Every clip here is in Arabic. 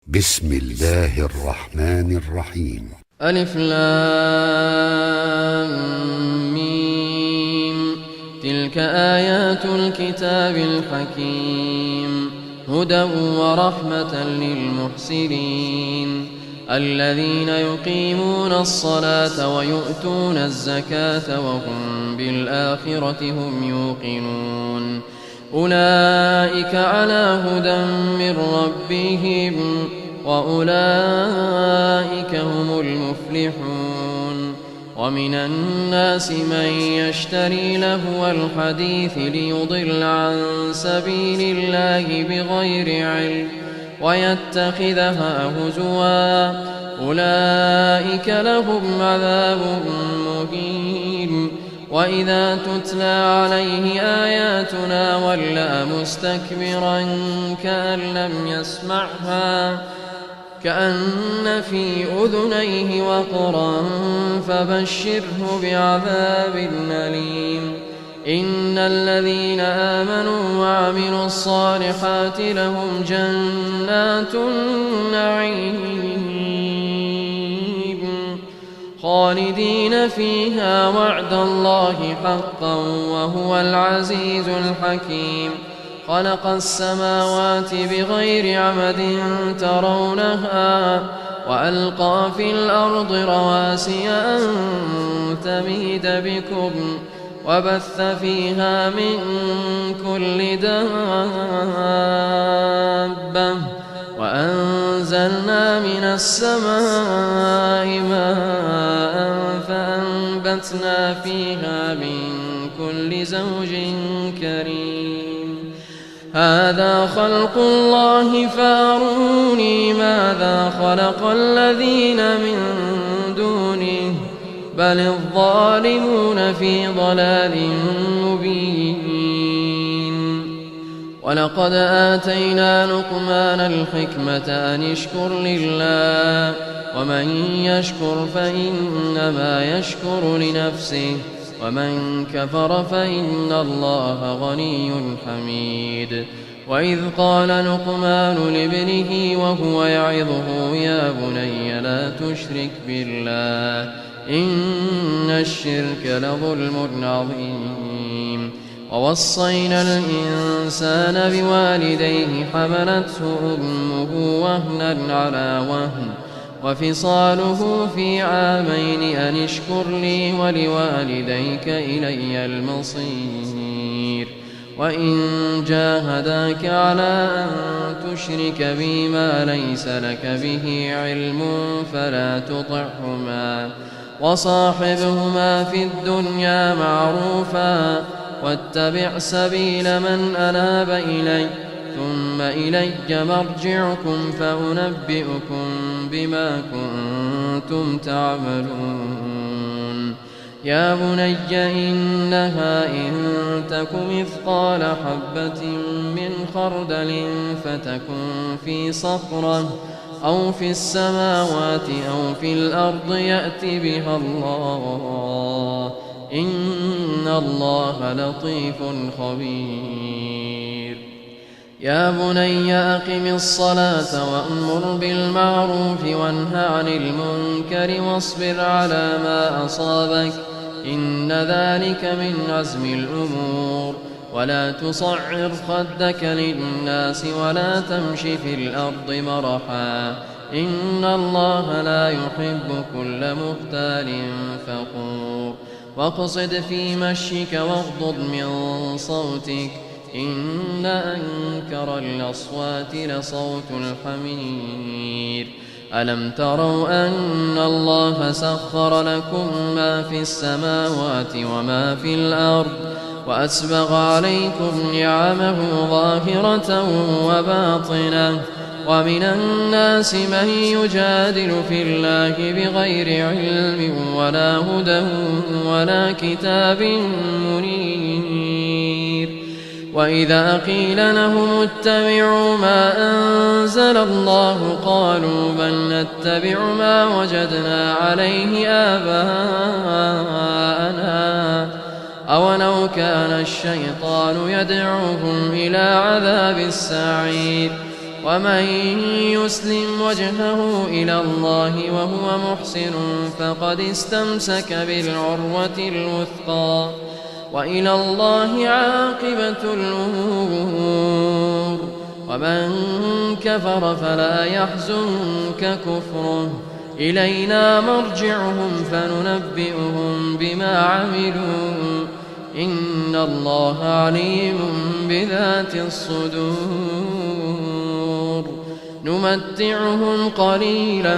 بسم الله الرحمن الرحيم. ألف لام ميم. تلك آيات الكتاب الحكيم هدى ورحمة للمحسنين الذين يقيمون الصلاة ويؤتون الزكاة وهم بالآخرة هم يوقنون أولئك على هدى من ربهم وأولئك هم المفلحون. ومن الناس من يشتري لهو الحديث ليضل عن سبيل الله بغير علم ويتخذها هزوا أولئك لهم عذاب مهين. وإذا تتلى عليه آياتنا ولى مستكبرا كأن لم يسمعها كأن في أذنيه وقرا فبشره بعذاب أليم. إن الذين آمنوا وعملوا الصالحات لهم جنات النعيم خالدين فيها وعد الله حقا وهو العزيز الحكيم. خلق السماوات بغير عمد ترونها وألقى في الأرض رواسي أن تميد بكم وبث فيها من كل دابة وأنزلنا من السماء ماء فأنبتنا فيها من كل زوج كريم. هذا خلق الله فاروني ماذا خلق الذين من دونه بل الظالمون في ضلال مبين. ولقد آتينا لقمان الحكمة أن اشكر لله ومن يشكر فإنما يشكر لنفسه ومن كفر فإن الله غني حميد. وإذ قال لقمان لابنه وهو يعظه يا بني لا تشرك بالله إن الشرك لظلم عظيم. ووصينا الإنسان بوالديه حملته أمه وهنا على وهن وفصاله في عامين أن اشكر لي ولوالديك إلي المصير. وإن جاهداك على أن تشرك بي ما ليس لك به علم فلا تطعهما وصاحبهما في الدنيا معروفا واتبع سبيل من أناب إلي ثم إلي مرجعكم فأنبئكم بما كنتم تعملون. يا بني إنها إن تك مثقال حبة من خردل فتكن في صخرة أو في السماوات أو في الأرض يأت بها الله إن الله لطيف خبير. يا بني أقم الصلاة وأمر بالمعروف وانه عن المنكر واصبر على ما أصابك إن ذلك من عزم الأمور. ولا تصعر خدك للناس ولا تمش في الأرض مرحا إن الله لا يحب كل مختال فخور. واقصد في مشيك واغضض من صوتك إن أنكر الأصوات لصوت الحمير. ألم تروا أن الله سخر لكم ما في السماوات وما في الأرض وأسبغ عليكم نعمه ظاهرة وباطنة ومن الناس من يجادل في الله بغير علم ولا هدى ولا كتاب منير. وإذا قيل لهم اتبعوا ما أنزل الله قالوا بل نتبع ما وجدنا عليه آباءنا أولو كان الشيطان يدعوهم إلى عذاب السعير ومن يسلم وجهه إلى الله وهو محسن فقد استمسك بالعروة الوثقى وإلى الله عاقبة الأمور. ومن كفر فلا يحزنك كفره، إلينا مرجعهم فننبئهم بما عملوا، إن الله عليم بذات الصدور. نمتعهم قليلا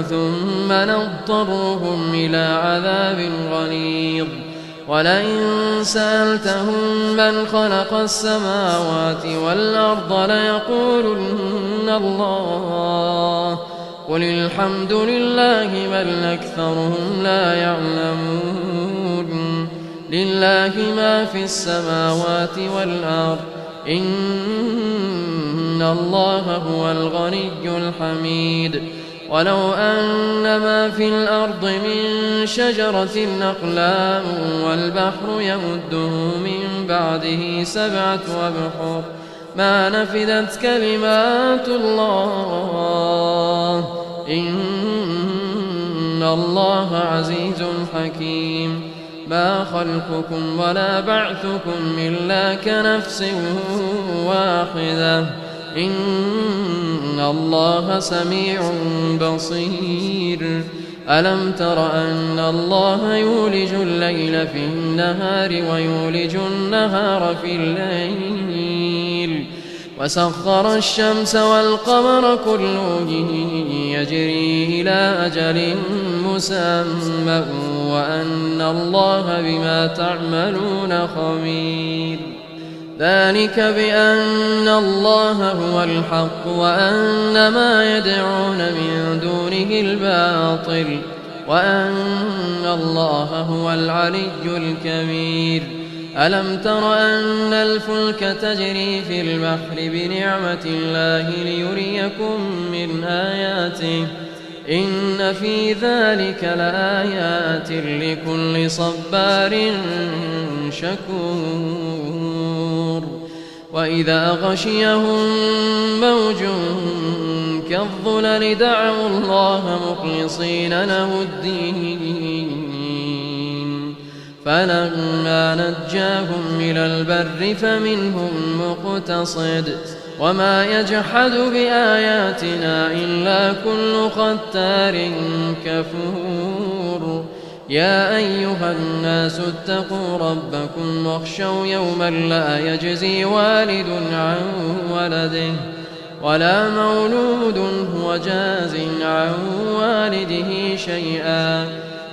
ثم نضطرهم إلى عذاب غليظ. ولئن سألتهم من خلق السماوات والأرض ليقولن الله، قل الحمد لله بل أكثرهم لا يعلمون. لله ما في السماوات والأرض، إن الله هو الغني الحميد. ولو أن ما في الأرض من شجرة أقلام والبحر يمده من بعده 7 أبحر ما نفدت كلمات الله، إن الله عزيز حكيم. ما خلقكم ولا بعثكم إلا كنفس واحدة، إن الله سميع بصير. ألم تر أن الله يولج الليل في النهار ويولج النهار في الليل، وسخر الشمس والقمر كل يجري إلى أجل مسمى وأن الله بما تعملون خبير. ذلك بأن الله هو الحق وأن ما يدعون من دونه الباطل وأن الله هو العلي الكبير. ألم تر أن الفلك تجري في البحر بنعمة الله ليريكم من آياته، إن في ذلك لآيات لكل صبار شكور. وإذا غشيهم موج كالظلل دعوا الله مخلصين له الدين، فلما نجاهم إلى البر فمنهم مقتصد، وما يجحد بآياتنا إلا كل ختار كفور. يا أيها الناس اتقوا ربكم واخشوا يوما لا يجزي والد عن ولده ولا مولود هو جاز عن والده شيئا،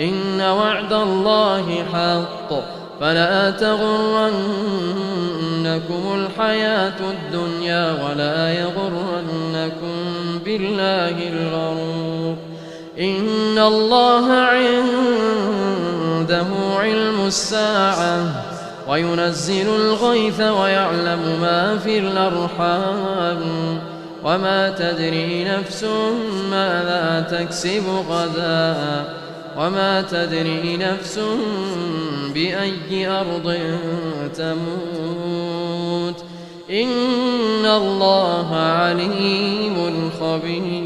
إن وعد الله حق، فلا تغرنكم الحياة الدنيا ولا يغرنكم بالله الغرور. إن الله عنده علم الساعة وينزل الغيث ويعلم ما في الأرحام، وما تدري نفس ماذا تكسب غدا، وما تدري نفس بأي أرض تموت، إن الله عليم خبير.